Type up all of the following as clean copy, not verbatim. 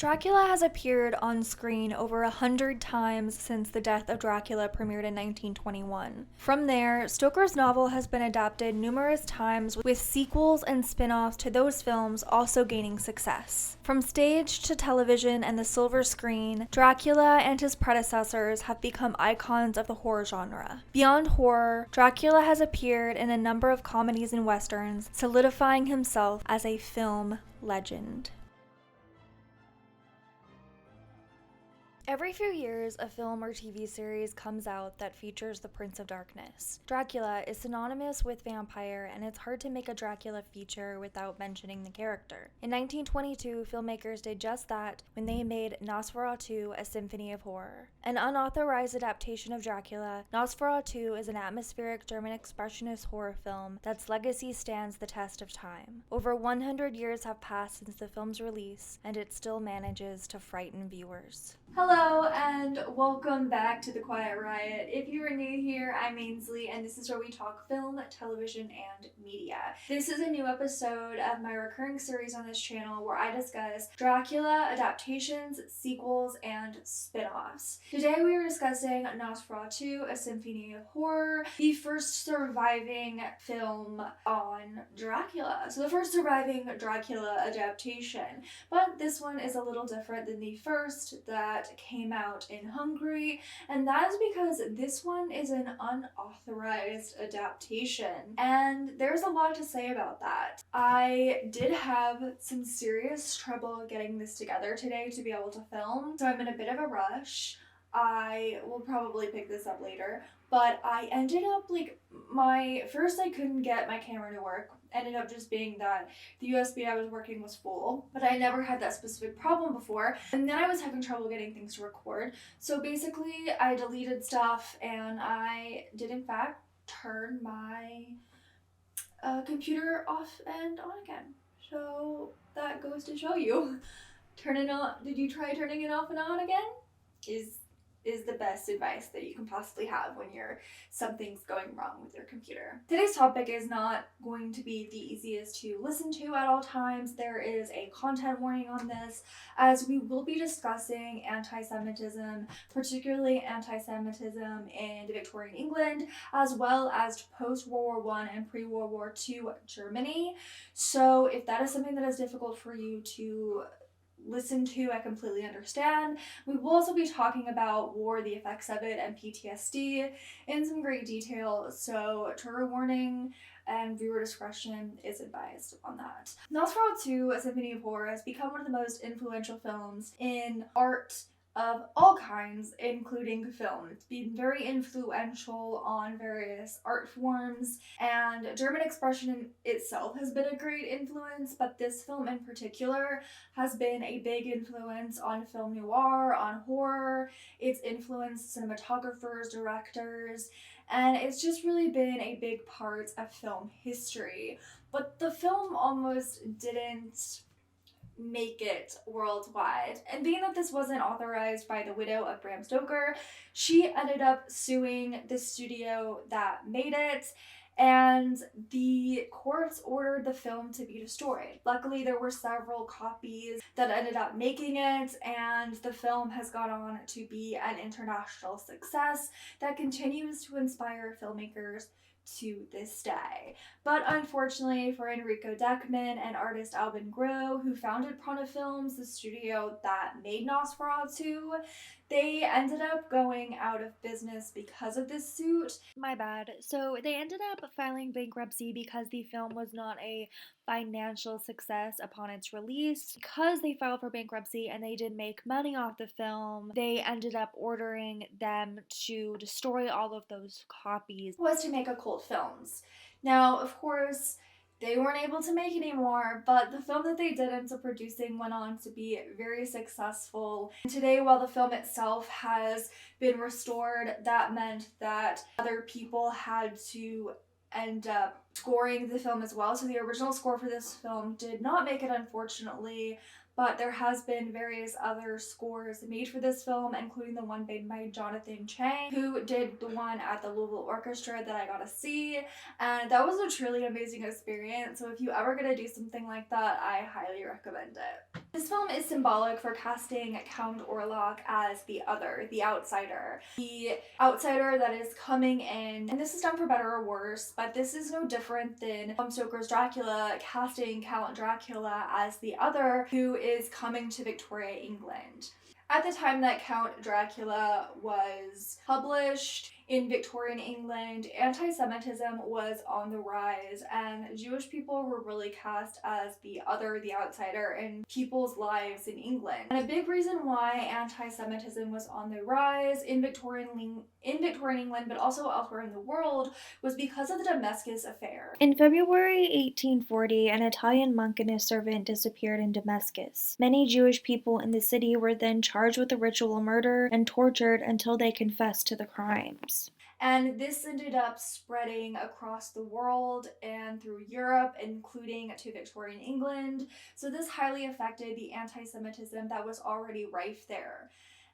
Dracula has appeared on screen over 100 times since the death of Dracula premiered in 1921. From there, Stoker's novel has been adapted numerous times with sequels and spin-offs to those films also gaining success. From stage to television and the silver screen, Dracula and his predecessors have become icons of the horror genre. Beyond horror, Dracula has appeared in a number of comedies and westerns, solidifying himself as a film legend. Every few years, a film or TV series comes out that features the Prince of Darkness. Dracula is synonymous with vampire, and it's hard to make a Dracula feature without mentioning the character. In 1922, filmmakers did just that when they made Nosferatu, a Symphony of Horror. An unauthorized adaptation of Dracula, Nosferatu is an atmospheric German expressionist horror film that's legacy stands the test of time. Over 100 years have passed since the film's release, and it still manages to frighten viewers. Hello and welcome back to the Quiet Riot. If you are new here, I'm Ainsley and this is where we talk film, television, and media. This is a new episode of my recurring series on this channel where I discuss Dracula, adaptations, sequels, and spin-offs. Today we are discussing Nosferatu, a Symphony of Horror, the first surviving film on Dracula. So the first surviving Dracula adaptation. But this one is a little different than the first that came out in Hungary, and that is because this one is an unauthorized adaptation, and there's a lot to say about that. I did have some serious trouble getting this together today to be able to film, so I'm in a bit of a rush. I will probably pick this up later, but I ended up I couldn't get my camera to work. Ended up just being that the USB I was working was full, but I never had that specific problem before, and then I was having trouble getting things to record. So basically I deleted stuff and I did in fact turn my computer off and on again. So that goes to show you. Did you try turning it off and on again? Is the best advice that you can possibly have when something's going wrong with your computer. Today's topic is not going to be the easiest to listen to at all times. There is a content warning on this, as we will be discussing anti-Semitism, particularly anti-Semitism in Victorian England, as well as post-World War I and pre-World War II Germany. So if that is something that is difficult for you to listen to, I completely understand. We will also be talking about war, the effects of it, and PTSD in some great detail, so trigger warning and viewer discretion is advised on that. Nosferatu, a Symphony of Horror, has become one of the most influential films in art of all kinds, including film. It's been very influential on various art forms, and German expression itself has been a great influence, but this film in particular has been a big influence on film noir, on horror. It's influenced cinematographers, directors, and it's just really been a big part of film history. But the film almost didn't make it worldwide. And being that this wasn't authorized by the widow of Bram Stoker, she ended up suing the studio that made it, and the courts ordered the film to be destroyed. Luckily, there were several copies that ended up making it, and the film has gone on to be an international success that continues to inspire filmmakers to this day. But unfortunately for Enrico Deckman and artist Albin Groh, who founded Prana Films, the studio that made Nosferatu, they ended up going out of business because of this suit. My bad. So they ended up filing bankruptcy because the film was not a financial success upon its release. Because they filed for bankruptcy and they did make money off the film, they ended up ordering them to destroy all of those copies. It was to make occult films. Now, of course, they weren't able to make any more, but the film that they did end up producing went on to be very successful. And today, while the film itself has been restored, that meant that other people had to end up scoring the film as well. So the original score for this film did not make it, unfortunately, but there has been various other scores made for this film, including the one made by Jonathan Chang, who did the one at the Louisville Orchestra that I got to see, and that was a truly amazing experience. So if you ever get to do something like that, I highly recommend it. This film is symbolic for casting Count Orlak as the other, the outsider. The outsider that is coming in, and this is done for better or worse, but this is no different than Bram Stoker's Dracula casting Count Dracula as the other who is coming to Victoria, England. At the time that Count Dracula was published in Victorian England, anti-Semitism was on the rise, and Jewish people were really cast as the other, the outsider in people's lives in England. And a big reason why anti-Semitism was on the rise in Victorian England, but also elsewhere in the world, was because of the Damascus affair. In February 1840, an Italian monk and his servant disappeared in Damascus. Many Jewish people in the city were then charged with a ritual murder and tortured until they confessed to the crimes. And this ended up spreading across the world and through Europe, including to Victorian England. So this highly affected the anti-Semitism that was already rife there.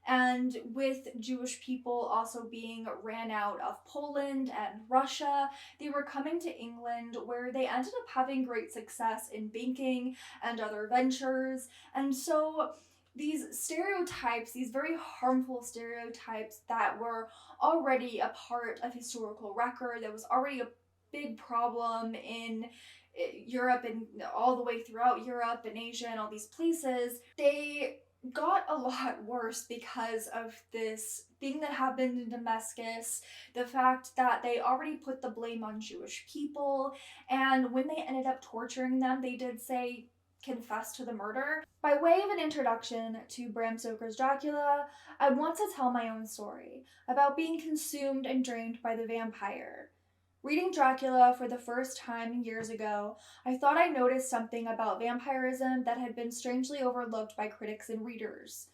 And with Jewish people also being ran out of Poland and Russia, they were coming to England, where they ended up having great success in banking and other ventures. And so these stereotypes, these very harmful stereotypes that were already a part of historical record, that was already a big problem in Europe and all the way throughout Europe and Asia and all these places, they got a lot worse because of this thing that happened in Damascus, the fact that they already put the blame on Jewish people, and when they ended up torturing them, they did say, confess to the murder. By way of an introduction to Bram Stoker's Dracula, I want to tell my own story about being consumed and drained by the vampire. Reading Dracula for the first time years ago, I thought I noticed something about vampirism that had been strangely overlooked by critics and readers.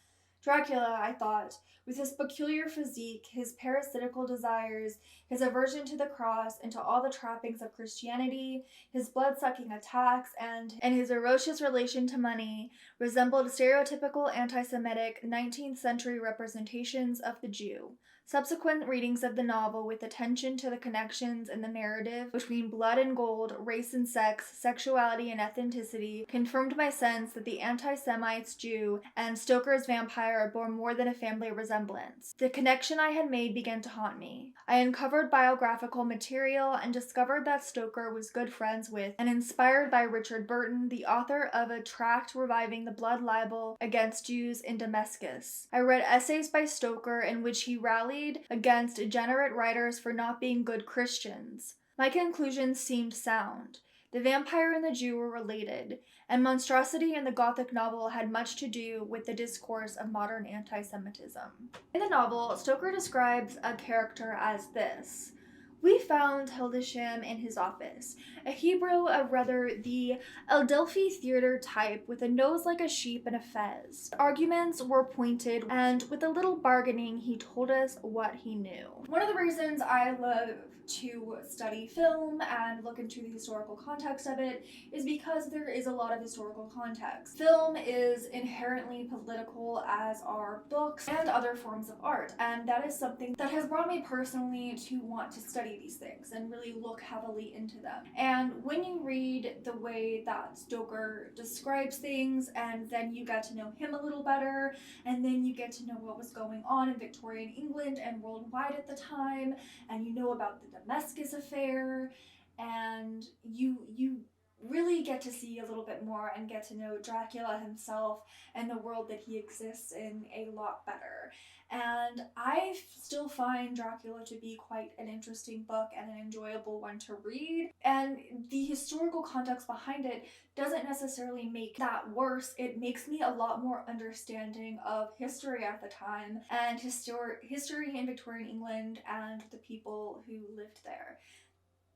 Dracula, I thought, with his peculiar physique, his parasitical desires, his aversion to the cross and to all the trappings of Christianity, his blood-sucking attacks, and his ferocious relation to money, resembled stereotypical anti-Semitic 19th century representations of the Jew. Subsequent readings of the novel with attention to the connections in the narrative between blood and gold, race and sex, sexuality and ethnicity confirmed my sense that the anti-Semite's Jew and Stoker's vampire bore more than a family resemblance. The connection I had made began to haunt me. I uncovered biographical material and discovered that Stoker was good friends with and inspired by Richard Burton, the author of a tract reviving the blood libel against Jews in Damascus. I read essays by Stoker in which he rallied against degenerate writers for not being good Christians. My conclusions seemed sound. The vampire and the Jew were related, and monstrosity in the Gothic novel had much to do with the discourse of modern anti-Semitism. In the novel, Stoker describes a character as this. We found Hildesham in his office, a Hebrew of rather the Adelphi theater type with a nose like a sheep and a fez. Arguments were pointed, and with a little bargaining, he told us what he knew. One of the reasons I love to study film and look into the historical context of it is because there is a lot of historical context. Film is inherently political, as are books and other forms of art, and that is something that has brought me personally to want to study these things and really look heavily into them. And when you read the way that Stoker describes things, and then you get to know him a little better, and then you get to know what was going on in Victorian England and worldwide at the time, and you know about the Damascus affair, and you really get to see a little bit more and get to know Dracula himself and the world that he exists in a lot better. And I still find Dracula to be quite an interesting book and an enjoyable one to read. And the historical context behind it doesn't necessarily make that worse. It makes me a lot more understanding of history at the time and history in Victorian England and the people who lived there,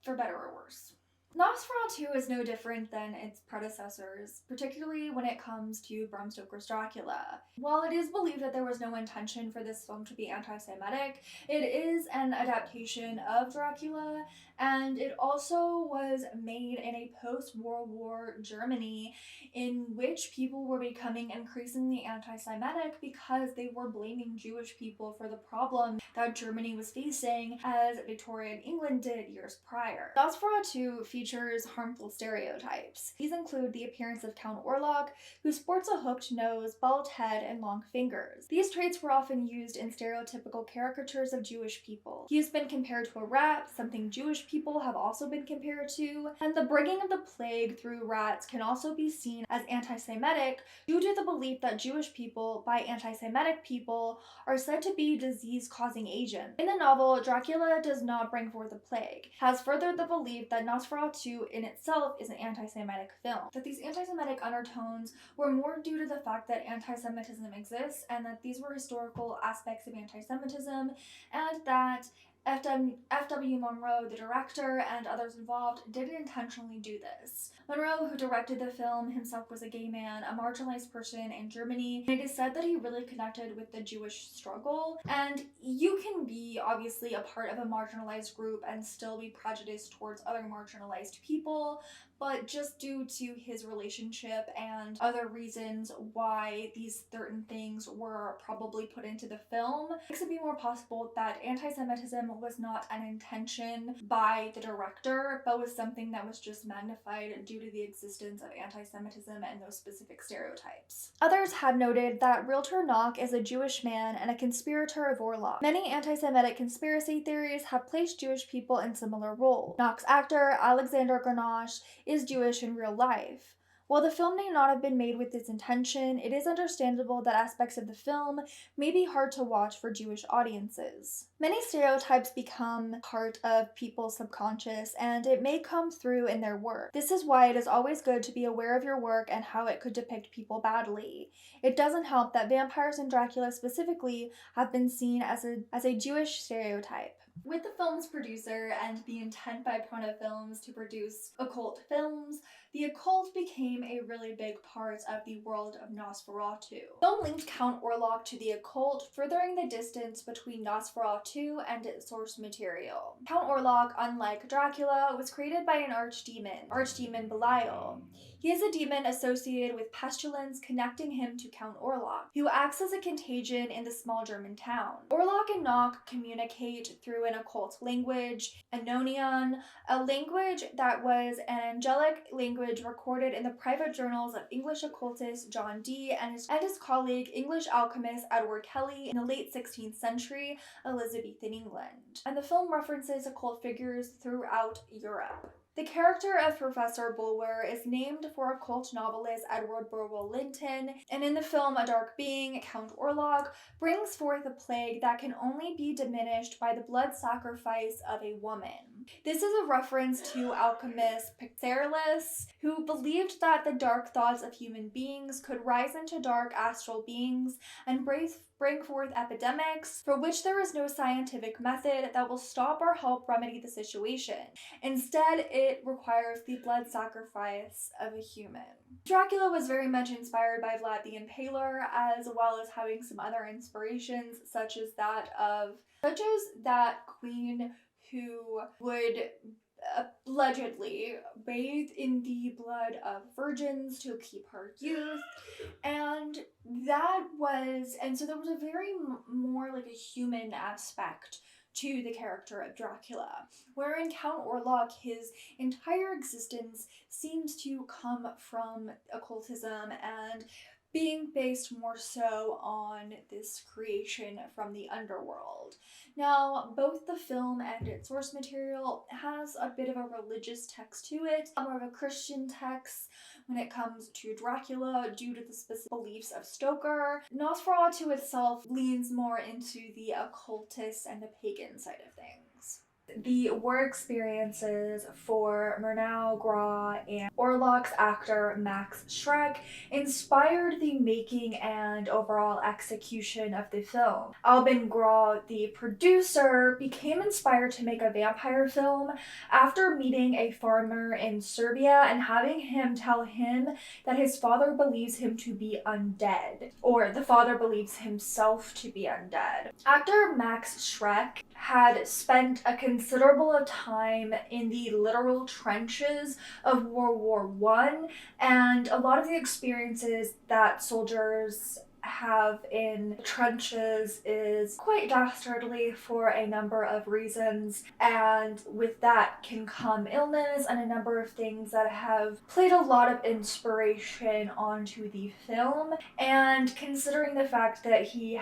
for better or worse. Nosferatu is no different than its predecessors, particularly when it comes to Bram Stoker's Dracula. While it is believed that there was no intention for this film to be anti-Semitic, it is an adaptation of Dracula, and it also was made in a post-World War Germany in which people were becoming increasingly anti-Semitic because they were blaming Jewish people for the problem that Germany was facing, as Victorian England did years prior. Nosferatu features features harmful stereotypes. These include the appearance of Count Orlak, who sports a hooked nose, bald head, and long fingers. These traits were often used in stereotypical caricatures of Jewish people. He has been compared to a rat, something Jewish people have also been compared to, and the bringing of the plague through rats can also be seen as anti-Semitic due to the belief that Jewish people, by anti-Semitic people, are said to be disease-causing agents. In the novel, Dracula does not bring forth a plague, has furthered the belief that Nosferatu in itself is an anti-Semitic film, that these anti-Semitic undertones were more due to the fact that anti-Semitism exists and that these were historical aspects of anti-Semitism, and that F.W. Monroe, the director, and others involved didn't intentionally do this. Monroe, who directed the film, himself was a gay man, a marginalized person in Germany, and it is said that he really connected with the Jewish struggle. And you can be obviously a part of a marginalized group and still be prejudiced towards other marginalized people, but just due to his relationship and other reasons why these certain things were probably put into the film, it makes it be more possible that anti-Semitism was not an intention by the director, but was something that was just magnified due to the existence of anti-Semitism and those specific stereotypes. Others have noted that Realtor Knock is a Jewish man and a conspirator of Orlak. Many anti-Semitic conspiracy theories have placed Jewish people in similar roles. Knock's actor, Alexander Grenache, is Jewish in real life. While the film may not have been made with this intention, it is understandable that aspects of the film may be hard to watch for Jewish audiences. Many stereotypes become part of people's subconscious, and it may come through in their work. This is why it is always good to be aware of your work and how it could depict people badly. It doesn't help that vampires and Dracula specifically have been seen as a Jewish stereotype. With the film's producer and the intent by Prana Films to produce occult films, the occult became a really big part of the world of Nosferatu. The film linked Count Orlak to the occult, furthering the distance between Nosferatu and its source material. Count Orlak, unlike Dracula, was created by an archdemon Belial. He is a demon associated with pestilence, connecting him to Count Orlak, who acts as a contagion in the small German town. Orlak and Knock communicate through an occult language, Anonion, a language that was an angelic language recorded in the private journals of English occultist John Dee and his colleague, English alchemist Edward Kelly, in the late 16th century Elizabethan England. And the film references occult figures throughout Europe. The character of Professor Bulwer is named for occult novelist Edward Burwell Linton, and in the film, a dark being, Count Orlak, brings forth a plague that can only be diminished by the blood sacrifice of a woman. This is a reference to alchemist Pixarelus, who believed that the dark thoughts of human beings could rise into dark astral beings and bring forth epidemics for which there is no scientific method that will stop or help remedy the situation. Instead, it requires the blood sacrifice of a human. Dracula was very much inspired by Vlad the Impaler, as well as having some other inspirations, such as that queen who would allegedly bathe in the blood of virgins to keep her youth, and so there was a very more like a human aspect to the character of Dracula, wherein Count Orlak, his entire existence seems to come from occultism and being based more so on this creation from the underworld. Now, both the film and its source material has a bit of a religious text to it, more of a Christian text when it comes to Dracula due to the specific beliefs of Stoker. Nosferatu itself leans more into the occultist and the pagan side of things. The war experiences for Murnau Gra and Orlak's actor Max Schreck inspired the making and overall execution of the film. Albin Gra, the producer, became inspired to make a vampire film after meeting a farmer in Serbia and having him tell him that his father believes him to be undead, or the father believes himself to be undead. Actor Max Schreck had spent a considerable time in the literal trenches of World War I, and a lot of the experiences that soldiers have in trenches is quite dastardly for a number of reasons, and with that can come illness and a number of things that have played a lot of inspiration onto the film. And considering the fact that he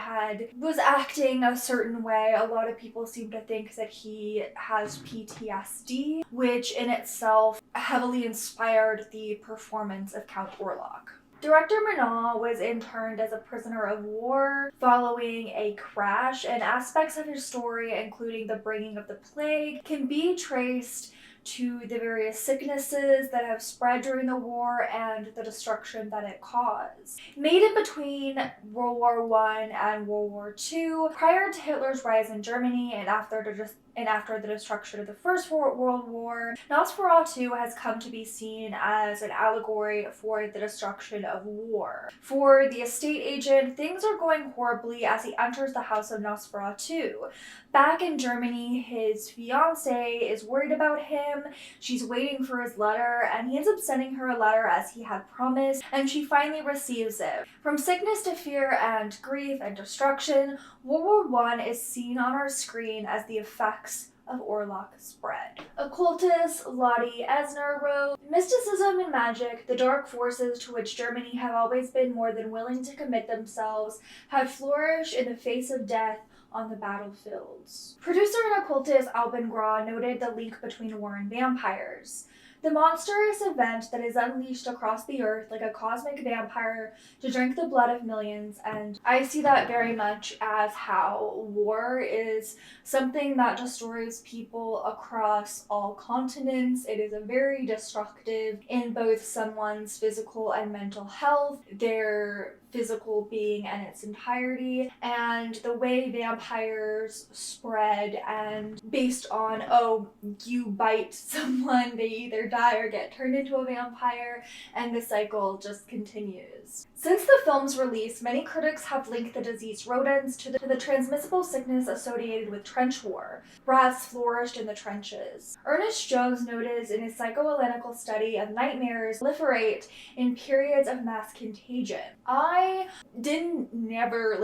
was acting a certain way, a lot of people seem to think that he has PTSD, which in itself heavily inspired the performance of Count Orlak. Director Murnau was interned as a prisoner of war following a crash, and aspects of his story, including the bringing of the plague, can be traced to the various sicknesses that have spread during the war and the destruction that it caused. Made in between World War I and World War II, prior to Hitler's rise in Germany and after the destruction of the First World War, Nosferatu has come to be seen as an allegory for the destruction of war. For the estate agent, things are going horribly as he enters the house of Nosferatu. Back in Germany, his fiancée is worried about him. She's waiting for his letter, and he ends up sending her a letter as he had promised, and she finally receives it. From sickness to fear and grief and destruction, World War I is seen on our screen as the effects of Orlak spread. Occultist Lottie Esner wrote, "Mysticism and magic, the dark forces to which Germany have always been more than willing to commit themselves, have flourished in the face of death on the battlefields." Producer and occultist Alban Grau noted the link between war and vampires. The monstrous event that is unleashed across the earth like a cosmic vampire to drink the blood of millions, and I see that very much as how war is something that destroys people across all continents. It is a very destructive in both someone's physical and mental health, their physical being in its entirety, and the way vampires spread, and based on, oh, you bite someone, they either die or get turned into a vampire, and the cycle just continues. Since the film's release, many critics have linked the diseased rodents to the transmissible sickness associated with trench war. Rats flourished in the trenches. Ernest Jones noticed in his psychoanalytical study of nightmares proliferate in periods of mass contagion. I never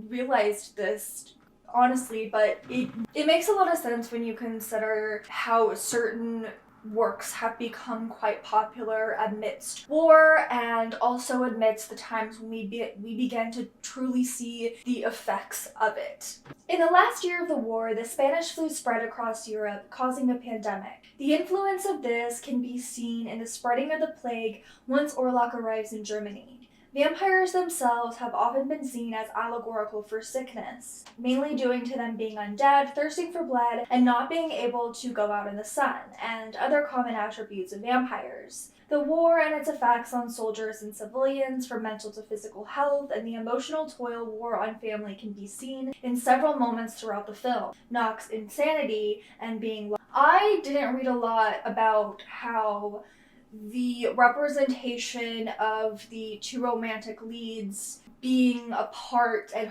realized this honestly, but it makes a lot of sense when you consider how certain works have become quite popular amidst war and also amidst the times when we began to truly see the effects of it. In the last year of the war, the Spanish flu spread across Europe, causing a pandemic. The influence of this can be seen in the spreading of the plague once Orlak arrives in Germany. Vampires themselves have often been seen as allegorical for sickness, mainly due to them being undead, thirsting for blood, and not being able to go out in the sun, and other common attributes of vampires. The war and its effects on soldiers and civilians, from mental to physical health, and the emotional toil war on family can be seen in several moments throughout the film. Knock's insanity and being... I didn't read a lot about how the representation of the two romantic leads being apart and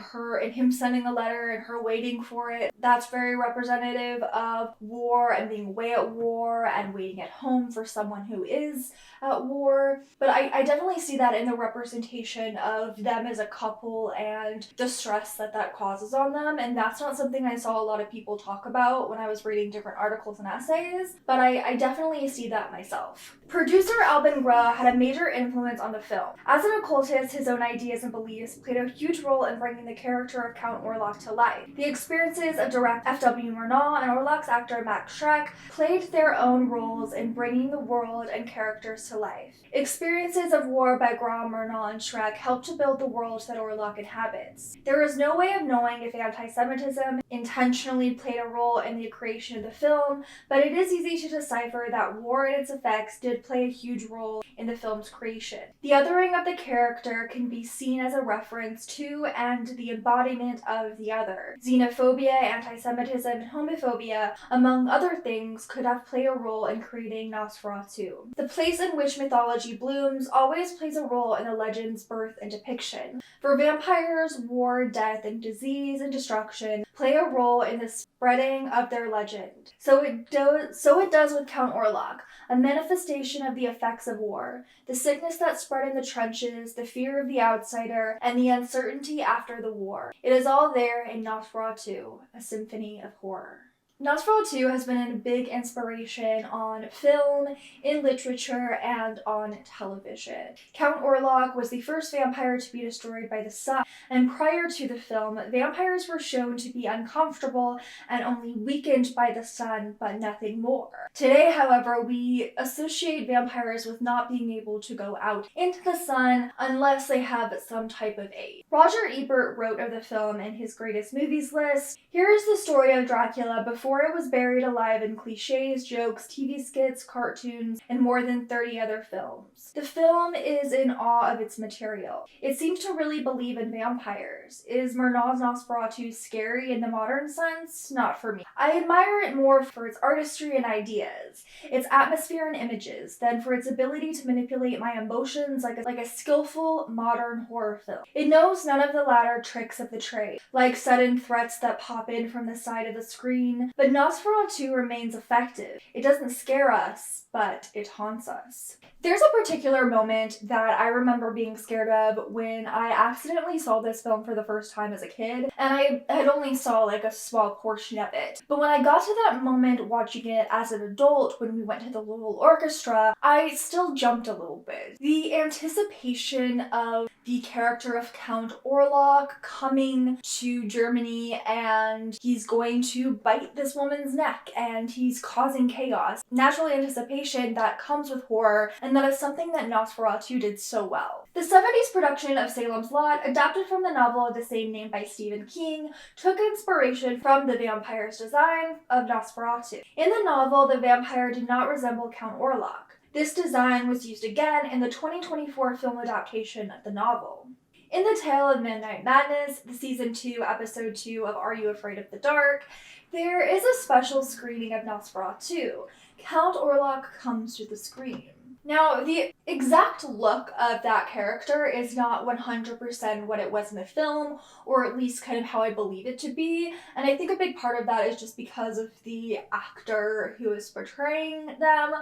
him sending a letter and her waiting for it, that's very representative of war and being away at war and waiting at home for someone who is at war. But I definitely see that in the representation of them as a couple and the stress that causes on them, and that's not something I saw a lot of people talk about when I was reading different articles and essays, but I definitely see that myself. Producer Alban Grau had a major influence on the film. As an occultist, his own ideas and beliefs played a huge role in bringing the character of Count Orlak to life. The experiences of director F.W. Murnau and Orlak's actor Max Schreck played their own roles in bringing the world and characters to life. Experiences of war by Grau, Murnau, and Schreck helped to build the world that Orlak inhabits. There is no way of knowing if anti-Semitism intentionally played a role in the creation of the film, but it is easy to decipher that war and its effects did play a huge role in the film's creation. The othering of the character can be seen as a reference to and the embodiment of the other. Xenophobia, anti-Semitism, and homophobia, among other things, could have played a role in creating Nosferatu. The place in which mythology blooms always plays a role in the legend's birth and depiction. For vampires, war, death, and disease and destruction play a role in the spreading of their legend. So it does with Count Orlak, a manifestation of the effects of war, the sickness that spread in the trenches, the fear of the outsider, and the uncertainty after the war. It is all there in Nosferatu, a symphony of horror. Nosferatu has been a big inspiration on film, in literature, and on television. Count Orlak was the first vampire to be destroyed by the sun, and prior to the film, vampires were shown to be uncomfortable and only weakened by the sun, but nothing more. Today, however, we associate vampires with not being able to go out into the sun unless they have some type of aid. Roger Ebert wrote of the film in his greatest movies list. Here is the story of Dracula before it was buried alive in cliches, jokes, TV skits, cartoons, and more than 30 other films. The film is in awe of its material. It seems to really believe in vampires. Is Murnau's Nosferatu scary in the modern sense? Not for me. I admire it more for its artistry and ideas, its atmosphere and images, than for its ability to manipulate my emotions like a skillful modern horror film. It knows none of the latter tricks of the trade, like sudden threats that pop in from the side of the screen, but Nosferatu remains effective. It doesn't scare us, but it haunts us. There's a particular moment that I remember being scared of when I accidentally saw this film for the first time as a kid, and I had only saw like a small portion of it. But when I got to that moment watching it as an adult when we went to the little orchestra, I still jumped a little bit. The anticipation of the character of Count Orlak coming to Germany and he's going to bite this woman's neck and he's causing chaos. Natural anticipation that comes with horror, and that is something that Nosferatu did so well. The 70s production of Salem's Lot, adapted from the novel of the same name by Stephen King, took inspiration from the vampire's design of Nosferatu. In the novel, the vampire did not resemble Count Orlak. This design was used again in the 2024 film adaptation of the novel. In the Tale of Midnight Madness, the Season 2, Episode 2 of Are You Afraid of the Dark, there is a special screening of Nosferatu. Count Orlak comes to the screen. Now, the exact look of that character is not 100% what it was in the film, or at least kind of how I believe it to be, and I think a big part of that is just because of the actor who is portraying them.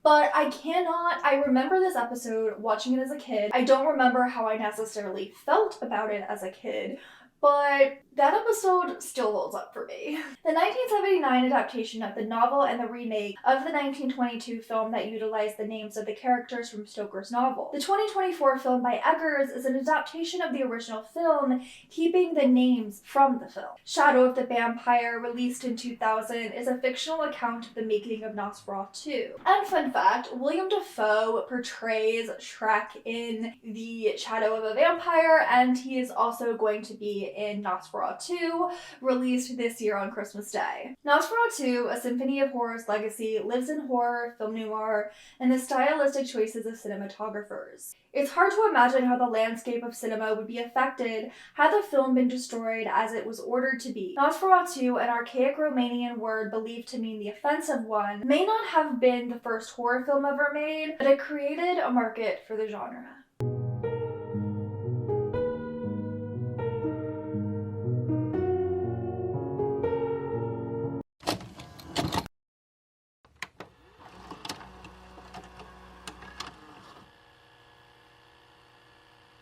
But I remember this episode, watching it as a kid. I don't remember how I necessarily felt about it as a kid, but that episode still holds up for me. The 1979 adaptation of the novel and the remake of the 1922 film that utilized the names of the characters from Stoker's novel. The 2024 film by Eggers is an adaptation of the original film, keeping the names from the film. Shadow of the Vampire, released in 2000, is a fictional account of the making of Nosferatu. And fun fact, William Dafoe portrays Shrek in The Shadow of a Vampire, and he is also going to be in Nosferatu, released this year on Christmas Day. Nosferatu, a symphony of horror's legacy, lives in horror, film noir, and the stylistic choices of cinematographers. It's hard to imagine how the landscape of cinema would be affected had the film been destroyed as it was ordered to be. Nosferatu, an archaic Romanian word believed to mean the offensive one, may not have been the first horror film ever made, but it created a market for the genre.